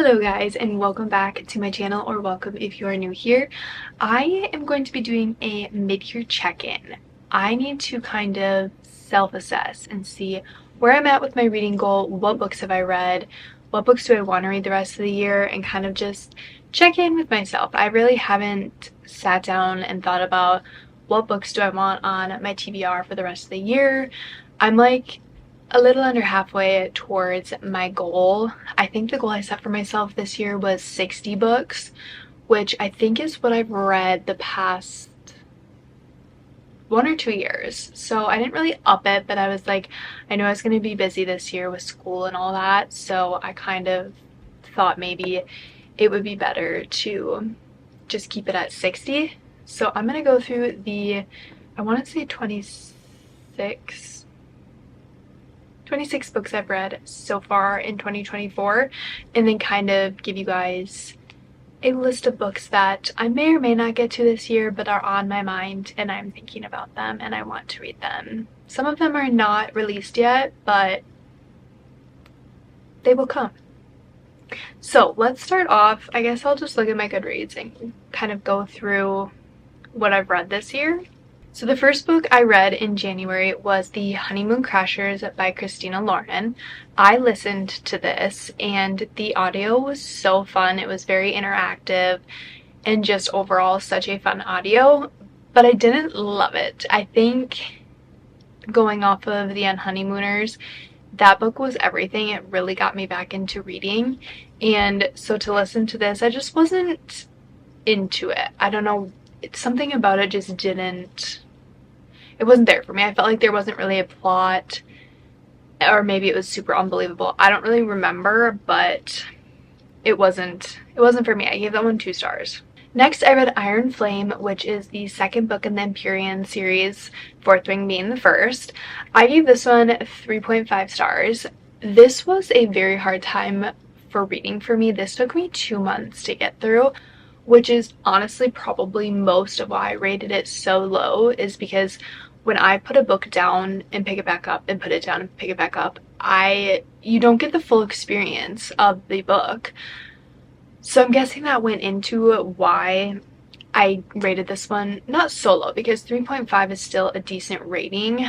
Hello guys, and welcome back to my channel, or welcome if you are new here. I am going to be doing a mid-year check-in. I need to kind of self-assess and see where I'm at with my reading goal, what books have I read, what books do I want to read the rest of the year, and kind of just check in with myself. I really haven't sat down and thought about what books do I want on my TBR for the rest of the year. I'm like a little under halfway towards my goal. I think the goal I set for myself this year was 60 books, which I think is what I've read the past 1 or 2 years. So I didn't really up it, but I was like, I know I was going to be busy this year with school and all that, so I kind of thought maybe it would be better to just keep it at 60. So I'm going to go through I want to say 26 books I've read so far in 2024, and then kind of give you guys a list of books that I may or may not get to this year but are on my mind and I'm thinking about them and I want to read them. Some of them are not released yet, but they will come. So let's start off. I guess I'll just look at my Goodreads and kind of go through what I've read this year. So the first book I read in January was The Honeymoon Crashers by Christina Lauren. I listened to this and the audio was so fun. It was very interactive and just overall such a fun audio, but I didn't love it. I think going off of The Honeymooners, that book was everything. It really got me back into reading, and so to listen to this, I just wasn't into it. I don't know. Something about it just it wasn't there for me. I felt like there wasn't really a plot, or maybe it was super unbelievable. I don't really remember, but it wasn't for me. I gave that one 2 stars. Next, I read Iron Flame, which is the second book in the Empyrean series, Fourth Wing being the first. I gave this one 3.5 stars. This was a very hard time for reading for me. This took me 2 months to get through, which is honestly probably most of why I rated it so low, is because when I put a book down and pick it back up and put it down and pick it back up, you don't get the full experience of the book. So I'm guessing that went into why I rated this one not so low, because 3.5 is still a decent rating,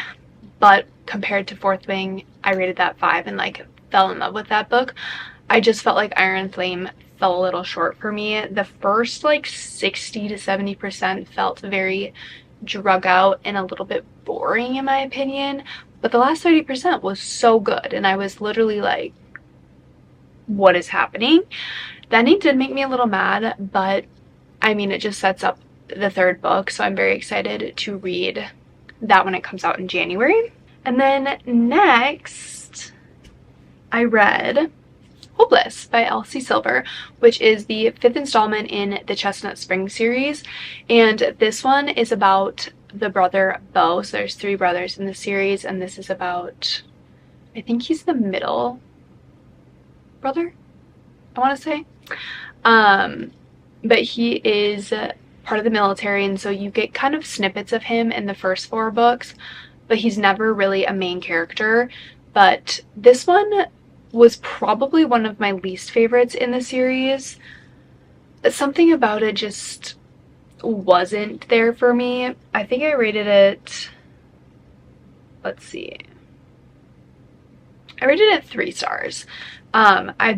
but compared to Fourth Wing, I rated that 5 and like fell in love with that book. I just felt like Iron Flame fell a little short for me. The first like 60 to 70% felt very drug out and a little bit boring in my opinion, but the last 30% was so good and I was literally like, what is happening? The ending did make me a little mad, but I mean, it just sets up the third book, so I'm very excited to read that when it comes out in January. And then next I read Hopeless by Elsie Silver, which is the 5th installment in the Chestnut Spring series, and this one is about the brother Beau. So there's 3 brothers in the series, and this is about, I think he's the middle brother, I want to say, but he is part of the military, and so you get kind of snippets of him in the first 4 books, but he's never really a main character. But this one was probably one of my least favorites in the series. Something about it just wasn't there for me. I think I rated it, let's see, I rated it 3 stars.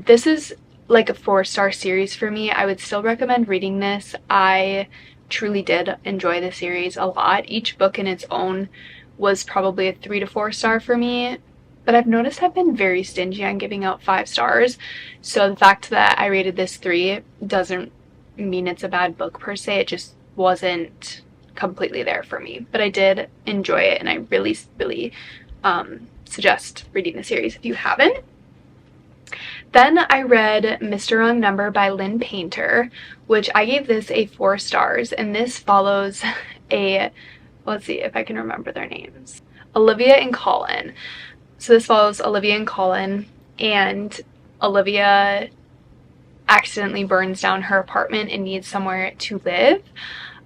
This is like a 4-star series for me. I would still recommend reading this. I truly did enjoy the series a lot. Each book in its own was probably a 3 to 4 star for me, but I've noticed I've been very stingy on giving out 5 stars. So the fact that I rated this 3 doesn't mean it's a bad book per se. It just wasn't completely there for me, but I did enjoy it, and I really suggest reading the series if you haven't. Then I read Mr. Wrong Number by Lynn Painter, which I gave this a 4 stars, and this follows let's see if I can remember their names, Olivia and Colin. So this follows Olivia and Colin, and Olivia accidentally burns down her apartment and needs somewhere to live,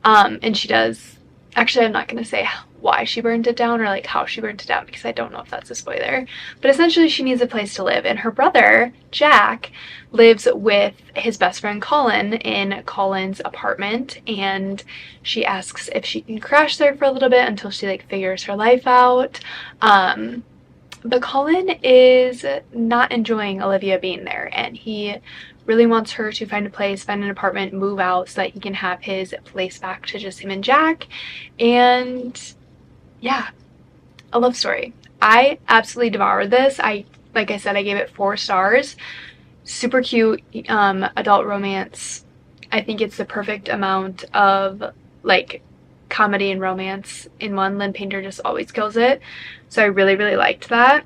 and she does, actually I'm not going to say why she burned it down or like how she burned it down, because I don't know if that's a spoiler. But essentially she needs a place to live, and her brother Jack lives with his best friend Colin in Colin's apartment, and she asks if she can crash there for a little bit until she like figures her life out. But Colin is not enjoying Olivia being there, and he really wants her to find a place, find an apartment, move out so that he can have his place back to just him and Jack. And yeah, a love story. I absolutely devoured this. Like I said, I gave it 4 stars. Super cute adult romance. I think it's the perfect amount of like comedy and romance in one. Lynn Painter just always kills it. So I really, really liked that.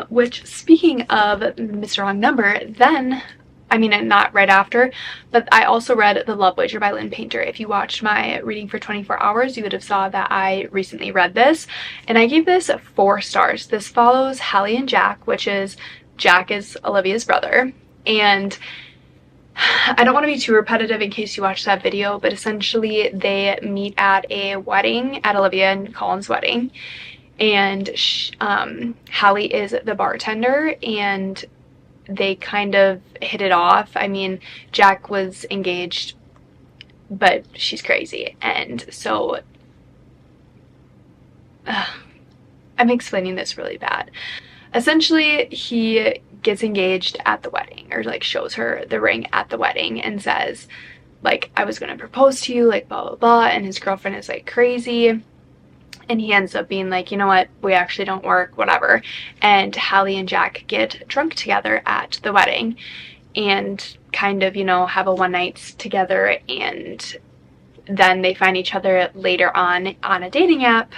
Which, speaking of Mr. Wrong Number, then, I mean, not right after, but I also read The Love Wager by Lynn Painter. If you watched my reading for 24 hours, you would have saw that I recently read this, and I gave this 4 stars. This follows Hallie and Jack, which is, Jack is Olivia's brother, and I don't want to be too repetitive in case you watched that video, but essentially they meet at a wedding, at Olivia and Colin's wedding, and Hallie is the bartender, and they kind of hit it off. I mean, Jack was engaged, but she's crazy, and so I'm explaining this really bad. Essentially, he gets engaged at the wedding, or like shows her the ring at the wedding and says like, I was gonna propose to you, like blah blah blah, and his girlfriend is like crazy. And he ends up being like, you know what, we actually don't work, whatever. And Hallie and Jack get drunk together at the wedding and kind of, you know, have a one night together, and then they find each other later on a dating app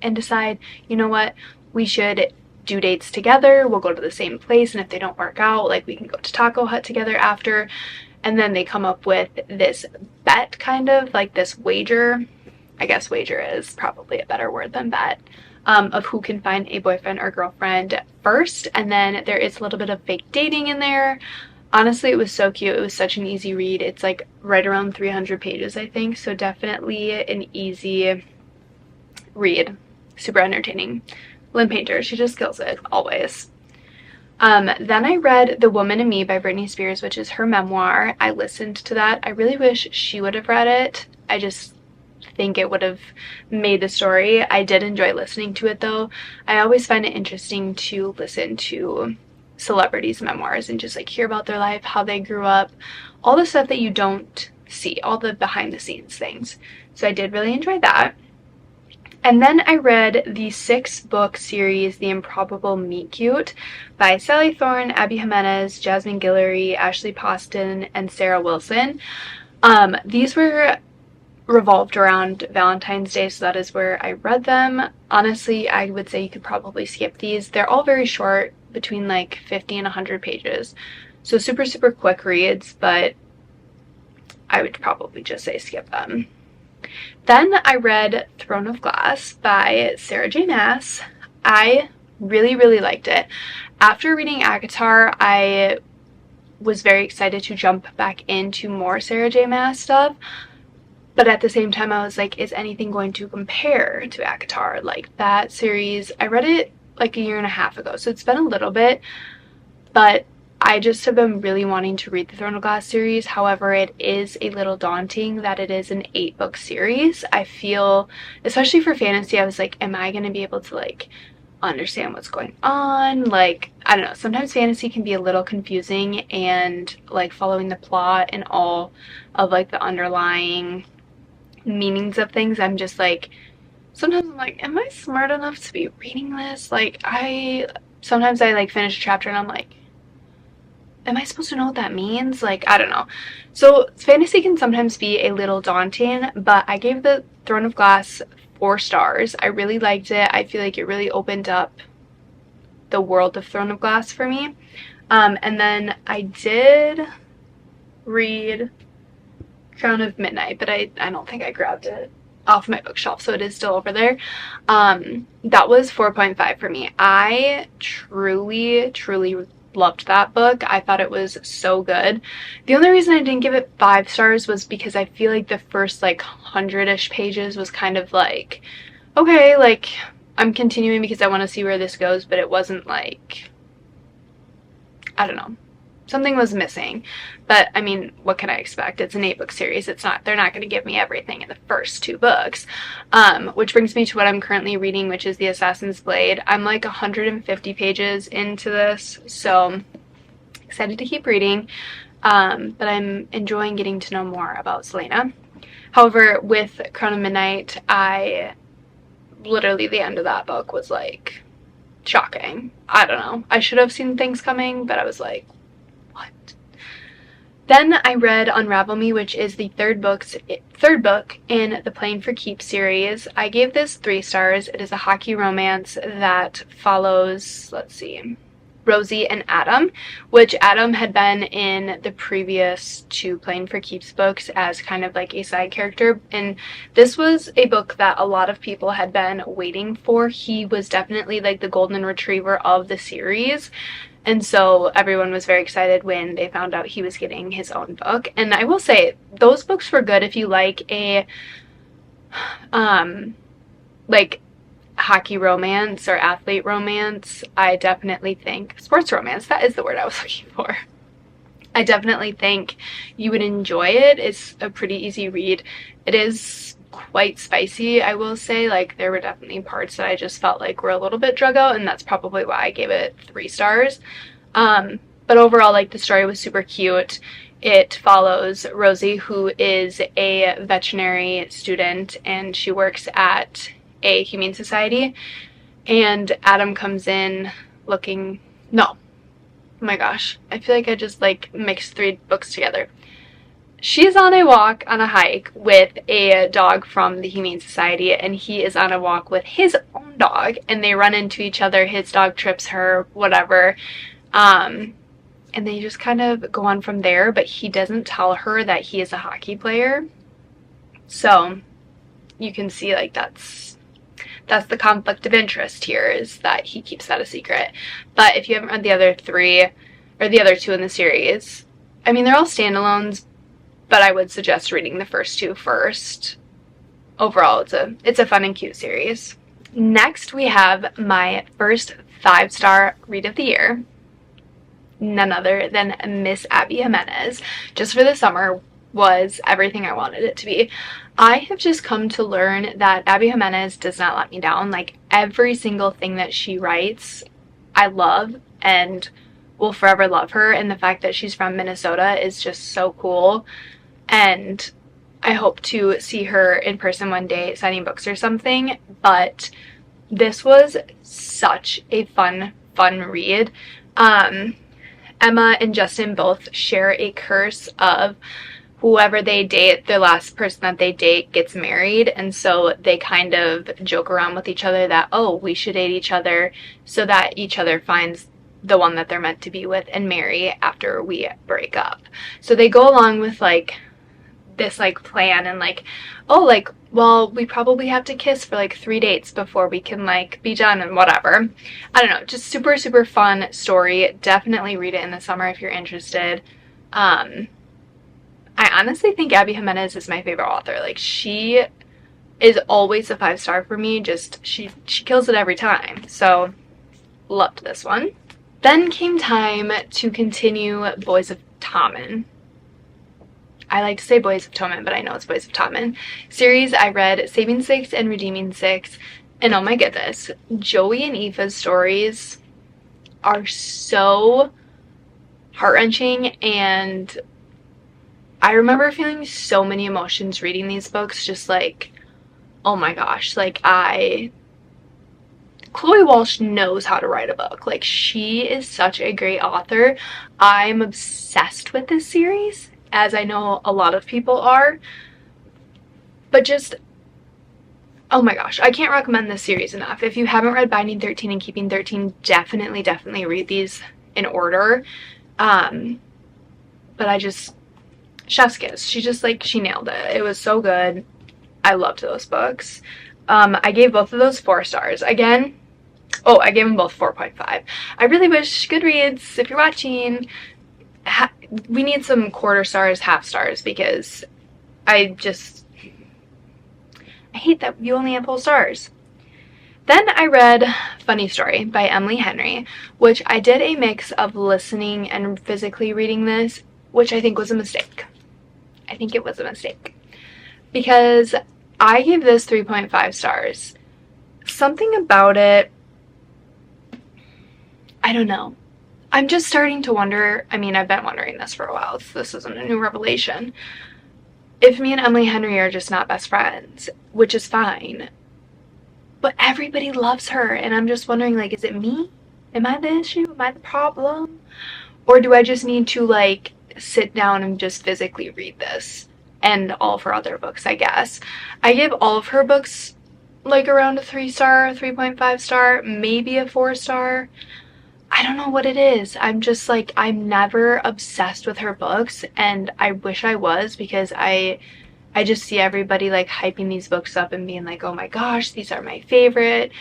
and decide, you know what, we should do dates together, we'll go to the same place, and if they don't work out, like we can go to Taco Hut together after. And then they come up with this bet, kind of like this wager. I guess wager is probably a better word than bet, of who can find a boyfriend or girlfriend first. And then there is a little bit of fake dating in there. Honestly, it was so cute. It was such an easy read. It's like right around 300 pages, I think. So definitely an easy read. Super entertaining. Lynn Painter, she just kills it, always. Then I read The Woman in Me by Britney Spears, which is her memoir. I listened to that. I really wish she would have read it. I just think it would have made the story. I did enjoy listening to it though. I always find it interesting to listen to celebrities' memoirs and just like hear about their life, how they grew up, all the stuff that you don't see, all the behind the scenes things. So I did really enjoy that. And then I read the 6-book series, The Improbable Meet Cute by Sally Thorne, Abby Jimenez, Jasmine Guillory, Ashley Poston, and Sarah Wilson. These were revolved around Valentine's Day, so that is where I read them. Honestly, I would say you could probably skip these. They're all very short, between like 50 and 100 pages. So super, super quick reads, but I would probably just say skip them. Then I read Throne of Glass by Sarah J. Maas. I really, really liked it. After reading ACOTAR, I was very excited to jump back into more Sarah J. Maas stuff. But at the same time, I was like, is anything going to compare to ACOTAR? Like, that series, I read it like a year and a half ago, so it's been a little bit, but I just have been really wanting to read the Throne of Glass series. However, it is a little daunting that it is an 8-book series. I feel, especially for fantasy, I was like, am I going to be able to like understand what's going on? Like, I don't know, sometimes fantasy can be a little confusing, and like following the plot and all of like the underlying meanings of things, I'm just like, sometimes I'm like, am I smart enough to be reading this? Like, sometimes I like finish a chapter and I'm like, am I supposed to know what that means? Like, I don't know. So fantasy can sometimes be a little daunting, but I gave the Throne of Glass 4 stars. I really liked it. I feel like it really opened up the world of Throne of Glass for me. And then I did read Crown of Midnight, but I don't think I grabbed it off my bookshelf, so it is still over there. That was 4.5 for me. I truly loved that book. I thought it was so good. The only reason I didn't give it 5 stars was because I feel like the first like 100-ish pages was kind of like, okay, like I'm continuing because I want to see where this goes, but it wasn't like, I don't know. Something was missing. But I mean, what can I expect? It's an 8-book series. They're not going to give me everything in the first 2 books. Which brings me to what I'm currently reading, which is The Assassin's Blade. I'm like 150 pages into this, so excited to keep reading. But I'm enjoying getting to know more about Selena. However, with Crown of Midnight, literally the end of that book was like shocking. I don't know. I should have seen things coming, but I was like, what? Then I read Unravel Me, which is the third book in the Playing for Keeps series. I gave this 3 stars. It is a hockey romance that follows, let's see, Rosie and Adam, which Adam had been in the previous 2 Playing for Keeps books as kind of like a side character, and this was a book that a lot of people had been waiting for. He was definitely like the golden retriever of the series, and so everyone was very excited when they found out he was getting his own book. And I will say, those books were good if you like a like hockey romance or athlete romance. I definitely think sports romance, that is the word I was looking for. I definitely think you would enjoy it. It's a pretty easy read. It is quite spicy, I will say. Like, there were definitely parts that I just felt like were a little bit drug out, and that's probably why I gave it 3 stars. But overall, like, the story was super cute. It follows Rosie, who is a veterinary student, and she works at a humane society, and Adam comes in looking, no, oh my gosh, I feel like I just like mixed 3 books together. She's on a walk on a hike with a dog from the humane society, and he is on a walk with his own dog, and they run into each other. His dog trips her, whatever, and they just kind of go on from there. But he doesn't tell her that he is a hockey player, so you can see like that's the conflict of interest here, is that he keeps that a secret. But if you haven't read the other 3 or the other 2 in the series, I mean, they're all standalones, but I would suggest reading the first 2 first. Overall, it's a fun and cute series. Next, we have my first 5-star read of the year, none other than Miss Abby Jimenez. Just for the Summer was everything I wanted it to be. I have just come to learn that Abby Jimenez does not let me down. Like, every single thing that she writes, I love and will forever love her. And the fact that she's from Minnesota is just so cool. And I hope to see her in person one day signing books or something. But this was such a fun read. Emma and Justin both share a curse of whoever they date, the last person that they date gets married, and so they kind of joke around with each other that, oh, we should date each other so that each other finds the one that they're meant to be with and marry after we break up. So they go along with like this like plan, and like, oh, like, well, we probably have to kiss for like 3 dates before we can like be done and whatever. I don't know, just super fun story. Definitely read it in the summer if you're interested. I honestly think Abby Jimenez is my favorite author. Like, she is always a 5-star for me. Just she kills it every time. So loved this one. Then came time to continue Boys of Tommen. I like to say Boys of Tommen, but I know it's Boys of Tommen series. I read Saving 6 and Redeeming 6, and oh my goodness, Joey and Aoife's stories are so heart-wrenching, and I remember feeling so many emotions reading these books. Just like, oh my gosh, like, Chloe Walsh knows how to write a book. Like, she is such a great author. I'm obsessed with this series, as I know a lot of people are. But just, oh my gosh, I can't recommend this series enough. If you haven't read Binding 13 and Keeping 13, definitely read these in order. But I just, chef's kiss. She nailed it. It was so good. I loved those books. I gave both of those 4 stars. Again, Oh, I gave them both 4.5. I really wish Goodreads, if you're watching, we need some quarter stars, half stars, because I hate that you only have whole stars. Then I read Funny Story by Emily Henry, which I did a mix of listening and physically reading this, which I think was a mistake. I think it was a mistake. Because I gave this 3.5 stars. Something about it, I don't know. I'm just starting to wonder, I mean, I've been wondering this for a while, so this isn't a new revelation, if me and Emily Henry are just not best friends, which is fine. But everybody loves her, and I'm just wondering, like, is it me? Am I the issue? Am I the problem? Or do I just need to, like, sit down and just physically read this? And all of her other books, I guess. I give all of her books, like, around a 3-star, 3.5 star, maybe a 4-star. I don't know what it is. I'm just, like, I'm never obsessed with her books, and I wish I was, because I just see everybody, like, hyping these books up and being like, oh my gosh, these are my favorite.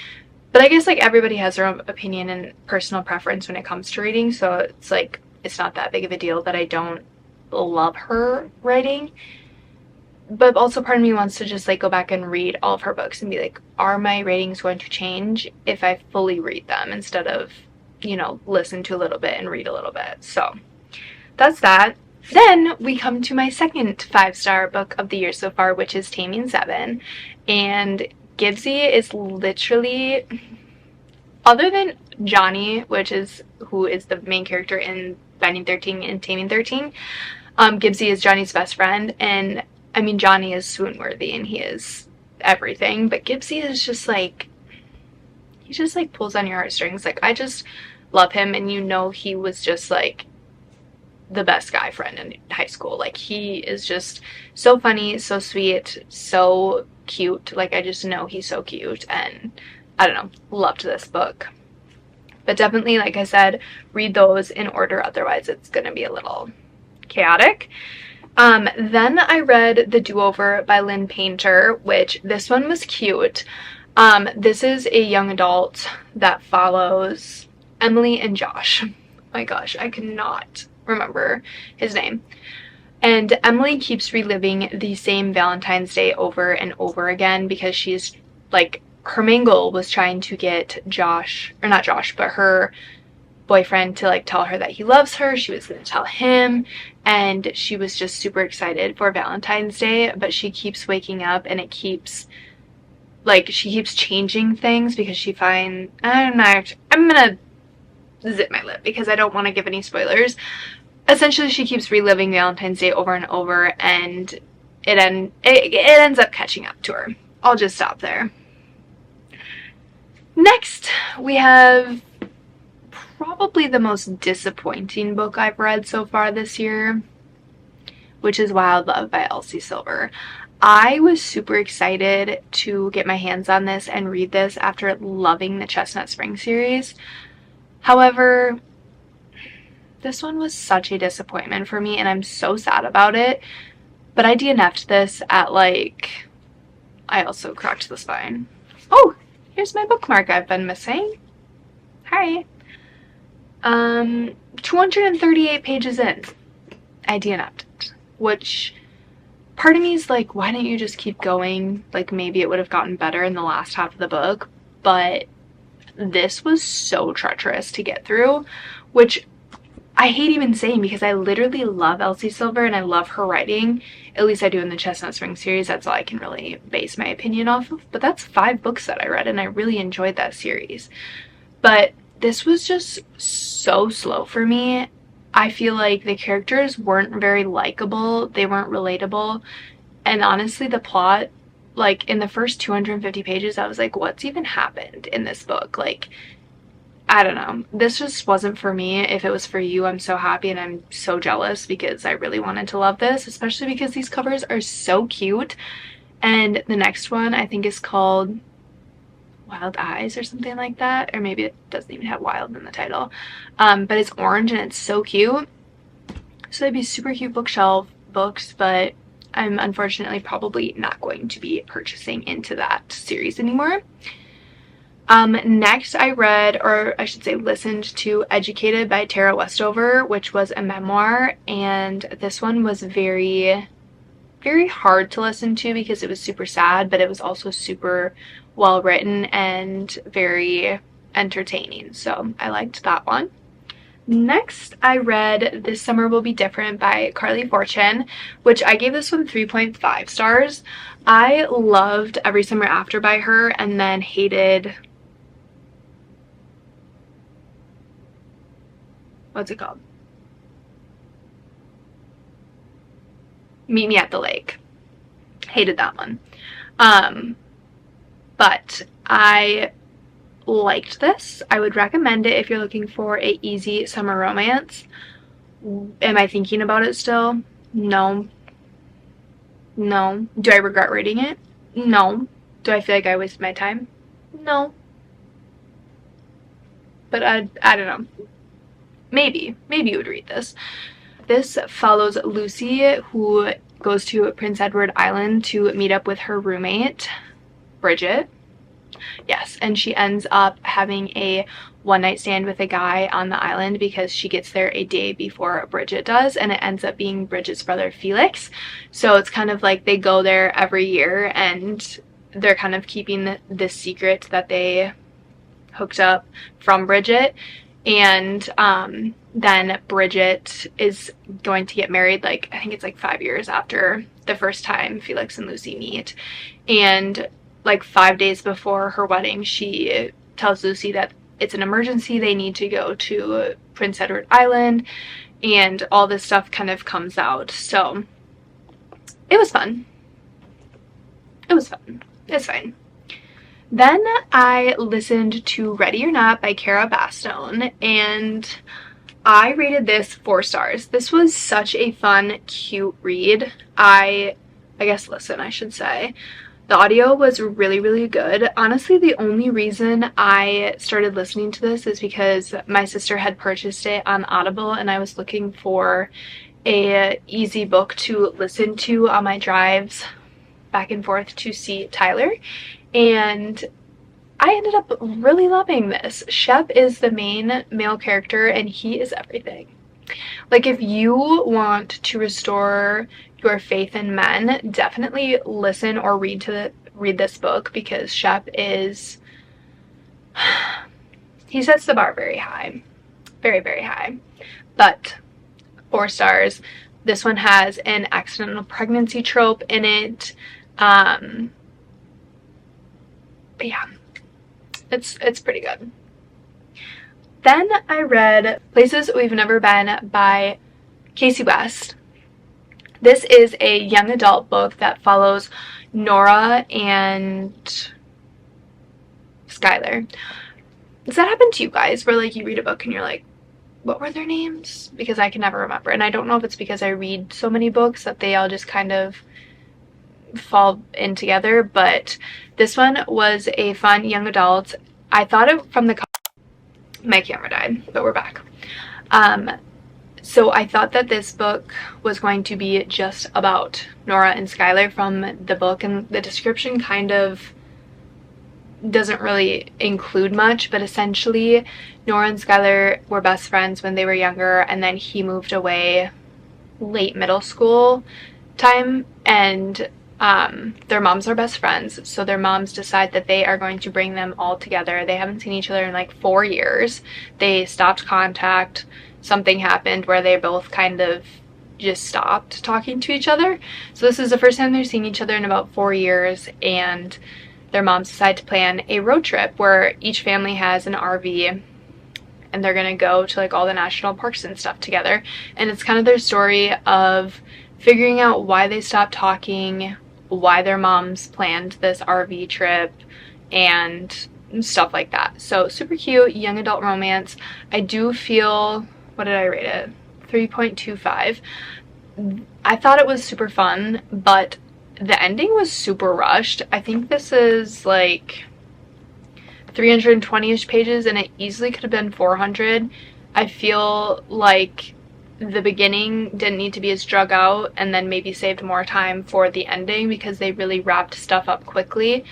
But I guess, like, everybody has their own opinion and personal preference when it comes to reading, so it's like, it's not that big of a deal that I don't love her writing. But also part of me wants to just, like, go back and read all of her books and be like, are my ratings going to change if I fully read them instead of, you know, listen to a little bit and read a little bit. So that's that. Then we come to my second 5-star book of the year so far, which is Taming Seven. And Gibbsy is literally, other than Johnny, which is who is the main character in Binding 13 and Taming 13, Gibbsy is Johnny's best friend. And I mean, Johnny is swoon-worthy and he is everything, but Gibbsy is just like, he just like pulls on your heartstrings. Like, I just love him, and you know, he was just like the best guy friend in high school. Like, he is just so funny, so sweet, so cute. Like, I just know he's so cute, and I don't know, loved this book. But definitely, like I said, read those in order, otherwise it's gonna be a little chaotic. Then I read The Do-Over by Lynn Painter, which this one was cute. This is a young adult that follows Emily and Josh. Oh my gosh, I cannot remember his name. And Emily keeps reliving the same Valentine's Day over and over again because she's like, her main goal was trying to get Josh, or not Josh, but her boyfriend to like tell her that he loves her. She was going to tell him, and she was just super excited for Valentine's Day, but she keeps waking up and it keeps, like, she keeps changing things because she finds, I'm gonna zip my lip because I don't want to give any spoilers. Essentially, she keeps reliving Valentine's Day over and over, and it ends up catching up to her. I'll just stop there. Next, we have probably the most disappointing book I've read so far this year, which is Wild Love by Elsie Silver. I was super excited to get my hands on this and read this after loving the Chestnut Spring series. However, this one was such a disappointment for me, and I'm so sad about it. But I DNF'd this at, like, I also cracked the spine. Oh, here's my bookmark I've been missing. Hi. 238 pages in, I DNF'd it, which part of me is like, why didn't you just keep going? Like, maybe it would have gotten better in the last half of the book. But this was so treacherous to get through, which I hate even saying because I literally love Elsie Silver and I love her writing. At least I do in the Chestnut Spring series. That's all I can really base my opinion off of. But that's 5 books that I read, and I really enjoyed that series. But this was just so slow for me. I feel like the characters weren't very likable. They weren't relatable. And honestly, the plot, like, in the first 250 pages, I was like, what's even happened in this book? Like, I don't know. This just wasn't for me. If it was for you, I'm so happy and I'm so jealous because I really wanted to love this, especially because these covers are so cute. And the next one I think is called Wild Eyes or something like that, or maybe it doesn't even have wild in the title, but it's orange and it's so cute. So they'd be super cute bookshelf books, but I'm unfortunately probably not going to be purchasing into that series anymore. Next I read, or I should say listened to Educated by Tara Westover, which was a memoir, and this one was very, very hard to listen to because it was super sad, but it was also super well written and very entertaining, so I liked that one. Next, I read This Summer Will Be Different by Carly Fortune, which I gave this one 3.5 stars. I loved Every Summer After by her and then hated, what's it called? Meet Me at the Lake. Hated that one. But I liked this. I would recommend it if you're looking for a easy summer romance. Am I thinking about it still? No. No. Do I regret reading it? No. Do I feel like I wasted my time? No. But I don't know. Maybe you would read this. This follows Lucy, who goes to Prince Edward Island to meet up with her roommate, Bridget. Yes, and she ends up having a one-night stand with a guy on the island because she gets there a day before Bridget does, and it ends up being Bridget's brother Felix. So it's kind of like they go there every year and they're kind of keeping this secret that they hooked up from Bridget. And then Bridget is going to get married, like I think it's like 5 years after the first time Felix and Lucy meet. And like 5 days before her wedding, she tells Lucy that it's an emergency, they need to go to Prince Edward Island, and all this stuff kind of comes out. So it was fun. It was fun. It's fine. Then I listened to Ready or Not by Cara Bastone, and I rated this 4 stars. This was such a fun, cute read. I guess listen, I should say. The audio was really, really good. Honestly, the only reason I started listening to this is because my sister had purchased it on Audible, and I was looking for a easy book to listen to on my drives back and forth to see Tyler. And I ended up really loving this. Shep is the main male character, and he is everything. Like, if you want to restore your faith in men, definitely listen or read this book, because Shep is, he sets the bar very high. Very, very high. But 4 stars. This one has an accidental pregnancy trope in it. But yeah, it's pretty good. Then I read Places We've Never Been by Casey West. This is a young adult book that follows Nora and Skylar. Does that happen to you guys, where like you read a book and you're like, what were their names? Because I can never remember, and I don't know if it's because I read so many books that they all just kind of fall in together. But this one was a fun young adult. I thought it from the my camera died, but we're back. So I thought that this book was going to be just about Nora and Skylar from the book, and the description kind of doesn't really include much, but essentially Nora and Skylar were best friends when they were younger, and then he moved away late middle school time, and their moms are best friends, so their moms decide that they are going to bring them all together. They haven't seen each other in like 4 years. They stopped contact. Something happened where they both kind of just stopped talking to each other. So this is the first time they're seeing each other in about 4 years, and their moms decide to plan a road trip where each family has an RV, and they're gonna go to like all the national parks and stuff together. And it's kind of their story of figuring out why they stopped talking, why their moms planned this RV trip, and stuff like that. So super cute young adult romance. I do feel, what did I rate it? 3.25. I thought it was super fun, but the ending was super rushed. I think this is like 320-ish pages, and it easily could have been 400. I feel like the beginning didn't need to be as drug out, and then maybe saved more time for the ending because they really wrapped stuff up quickly.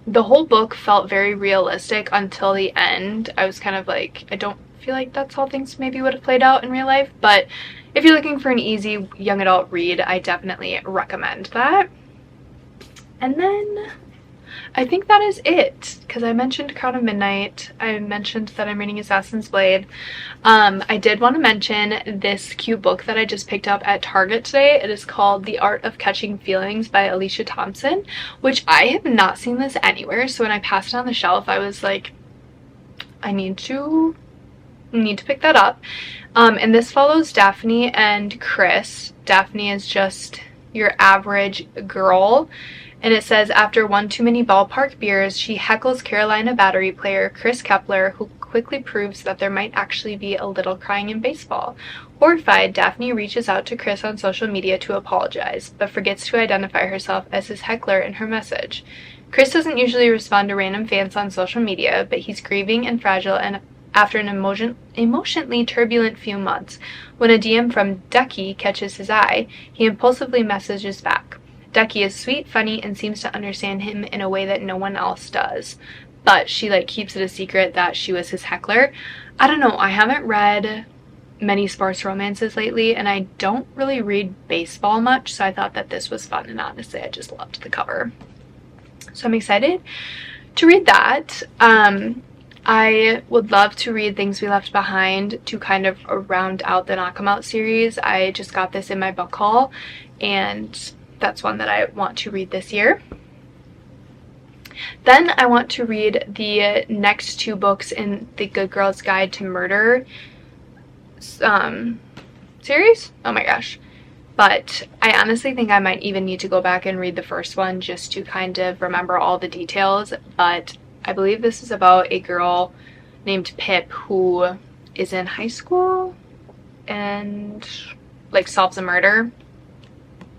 the whole book felt very realistic until the end. I was kind of like, I don't feel like that's how things maybe would have played out in real life, but if you're looking for an easy young adult read, I definitely recommend that. And then I think that is it, because I mentioned Crown of Midnight. I mentioned that I'm reading Assassin's Blade. I did want to mention this cute book that I just picked up at Target today. It is called The Art of Catching Feelings by Alicia Thompson, which I have not seen this anywhere. So when I passed it on the shelf, I was like, I need to pick that up. And this follows Daphne and Chris. Daphne is just your average girl. And it says, after one too many ballpark beers, she heckles Carolina Battery player Chris Kepler, who quickly proves that there might actually be a little crying in baseball. Horrified, Daphne reaches out to Chris on social media to apologize, but forgets to identify herself as his heckler in her message. Chris doesn't usually respond to random fans on social media, but he's grieving and fragile and after an emotionally turbulent few months. When a DM from Ducky catches his eye, he impulsively messages back. Ducky is sweet, funny, and seems to understand him in a way that no one else does. But she keeps it a secret that she was his heckler. I don't know, I haven't read many sports romances lately, and I don't really read baseball much, so I thought that this was fun, and honestly I just loved the cover. So I'm excited to read that. I would love to read Things We Left Behind to kind of round out the Knock 'em Out series. I just got this in my book haul, and that's one that I want to read this year. Then I want to read the next two books in the Good Girl's Guide to Murder series. Oh my gosh. But I honestly think I might even need to go back and read the first one just to kind of remember all the details. But I believe this is about a girl named Pip who is in high school and solves a murder.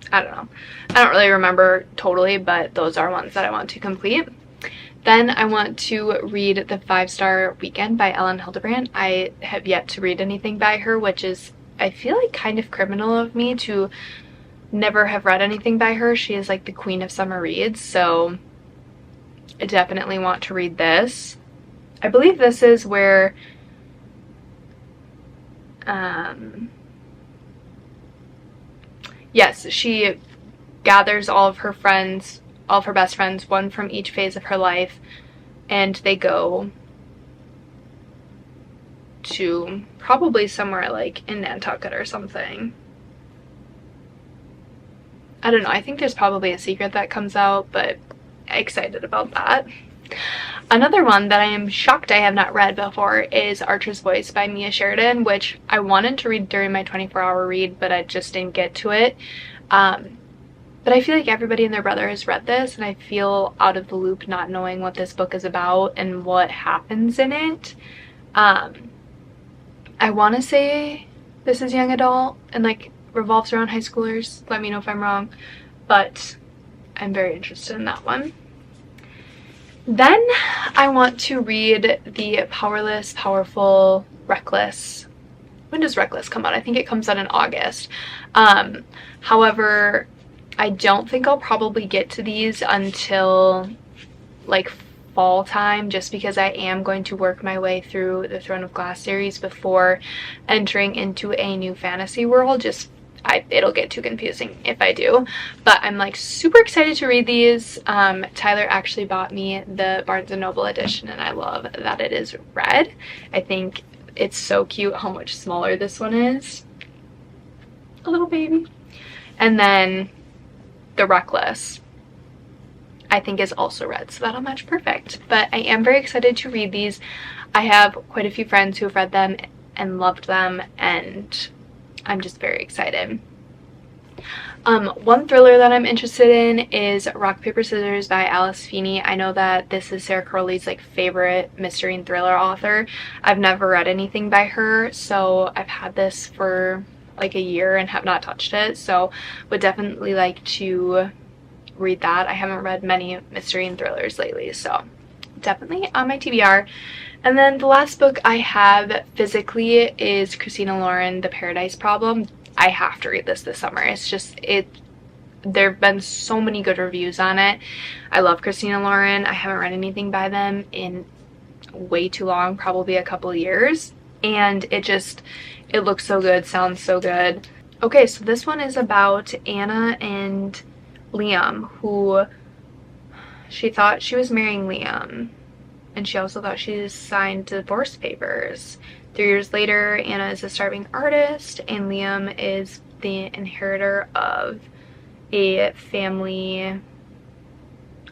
I don't know. I don't really remember totally, but those are ones that I want to complete. Then I want to read The 5-Star Weekend by Ellen Hildebrand. I have yet to read anything by her, which is, I feel like, kind of criminal of me to never have read anything by her. She is like the queen of summer reads, so I definitely want to read this. I believe this is where yes, she gathers all of her friends, all of her best friends, one from each phase of her life, and they go to probably somewhere in Nantucket or something. I don't know. I think there's probably a secret that comes out, but I'm excited about that. Another one that I am shocked I have not read before is Archer's Voice by Mia Sheridan, which I wanted to read during my 24-hour read, but I just didn't get to it. But I feel like everybody and their brother has read this, and I feel out of the loop not knowing what this book is about and what happens in it. I want to say this is young adult and revolves around high schoolers. Let me know if I'm wrong, but I'm very interested in that one. Then I want to read the Powerless, Powerful, Reckless. When does Reckless come out? I think it comes out in August. However, I don't think I'll probably get to these until fall time, just because I am going to work my way through the Throne of Glass series before entering into a new fantasy world. It'll get too confusing if I do, but I'm super excited to read these. Tyler actually bought me the Barnes & Noble edition, and I love that it is red. I think it's so cute how much smaller this one is. A little baby. And then the Reckless, I think, is also red, so that'll match perfect. But I am very excited to read these. I have quite a few friends who have read them and loved them, and I'm just very excited. One thriller that I'm interested in is Rock, Paper, Scissors by Alice Feeney. I know that this is Sarah Crowley's favorite mystery and thriller author. I've never read anything by her, so I've had this for a year and have not touched it, so would definitely like to read that. I haven't read many mystery and thrillers lately, so definitely on my TBR. And then the last book I have physically is Christina Lauren, The Paradise Problem. I have to read this summer. It's just, There have been so many good reviews on it. I love Christina Lauren. I haven't read anything by them in way too long, probably a couple years, and it looks so good, sounds so good. Okay, so this one is about Anna and Liam, who she thought she was marrying Liam, and she also thought she signed divorce papers. 3 years later, Anna is a starving artist and Liam is the inheritor of a family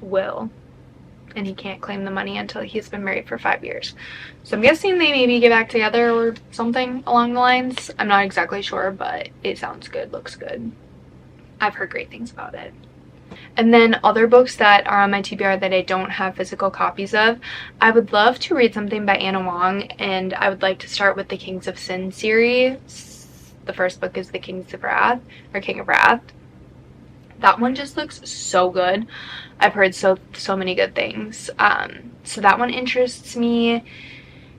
will, and he can't claim the money until he's been married for 5 years. So I'm guessing they maybe get back together or something along the lines. I'm not exactly sure, but it sounds good, looks good. I've heard great things about it. And then other books that are on my TBR that I don't have physical copies of, I would love to read something by Anna Wong, and I would like to start with the Kings of Sin series. The first book is the Kings of Wrath, or King of Wrath. That one just looks so good. I've heard so many good things. So that one interests me.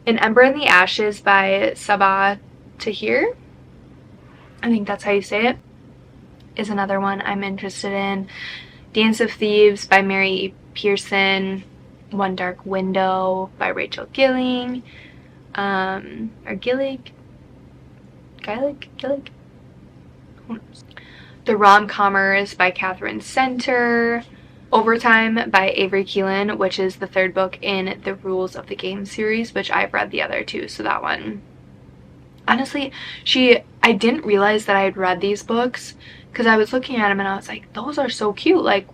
An Ember in the Ashes by Sabaa Tahir, I think that's how you say it, is another one I'm interested in. Dance of Thieves by Mary E. Pearson. One Dark Window by Rachel Gilling. Or Gillig? Gillig? Who knows? The Rom-Commers by Catherine Center. Overtime by Avery Keelan, which is the third book in the Rules of the Game series, which I've read the other two, so that one. Honestly, I didn't realize that I had read these books because I was looking at them and I was like, those are so cute. Like,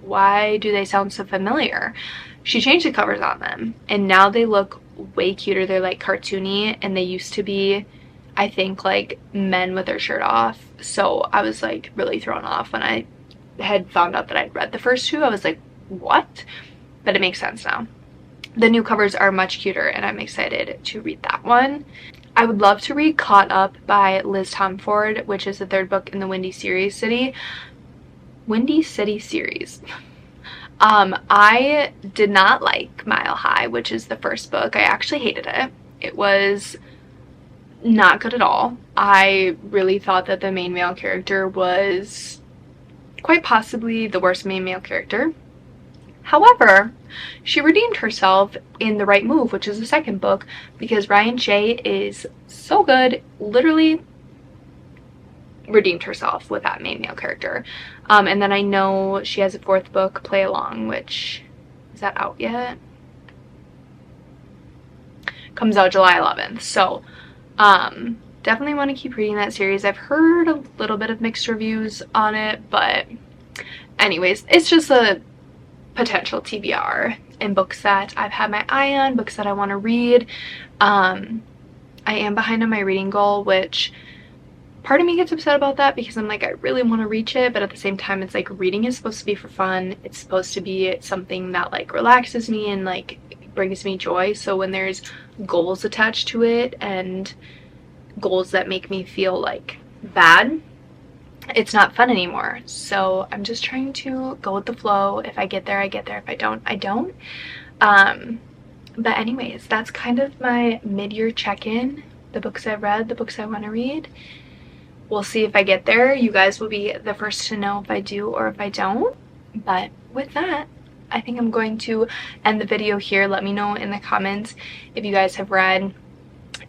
why do they sound so familiar? She changed the covers on them and now they look way cuter. They're like cartoony, and they used to be, I think, like men with their shirt off. So I was like really thrown off when I had found out that I'd read the first two. I was like, what? But it makes sense now. The new covers are much cuter and I'm excited to read that one. I would love to read Caught Up by Liz Tomford, which is the third book in the Windy City series. I did not like Mile High, which is the first book. I actually hated it. It was not good at all. I really thought that the main male character was quite possibly the worst main male character. However, she redeemed herself in The Right Move, which is the second book, because Ryan Shea is so good, literally redeemed herself with that main male character. And then I know she has a fourth book, Play Along, which, is that out yet? Comes out July 11th. So definitely want to keep reading that series. I've heard a little bit of mixed reviews on it, but anyways, it's just a potential TBR and books that I've had my eye on, books that I want to read. I am behind on my reading goal, which part of me gets upset about that because I'm like, I really want to reach it, but at the same time it's like reading is supposed to be for fun. It's supposed to be something that like relaxes me and like brings me joy. So when there's goals attached to it and goals that make me feel like bad, it's not fun anymore. So I'm just trying to go with the flow. If I get there, I get there. If I don't, I don't. But anyways, that's kind of my mid-year check-in. The books I've read, the books I want to read. We'll see if I get there. You guys will be the first to know if I do or if I don't. But with that, I think I'm going to end the video here. Let me know in the comments if you guys have read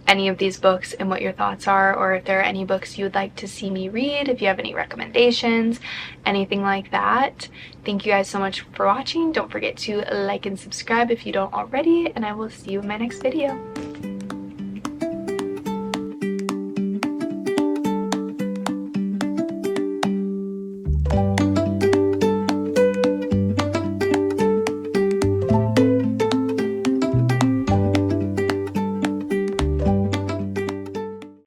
any of these books and what your thoughts are, or if there are any books you would like to see me read, if you have any recommendations, anything like that. Thank you guys so much for watching. Don't forget to like and subscribe if you don't already, and I will see you in my next video.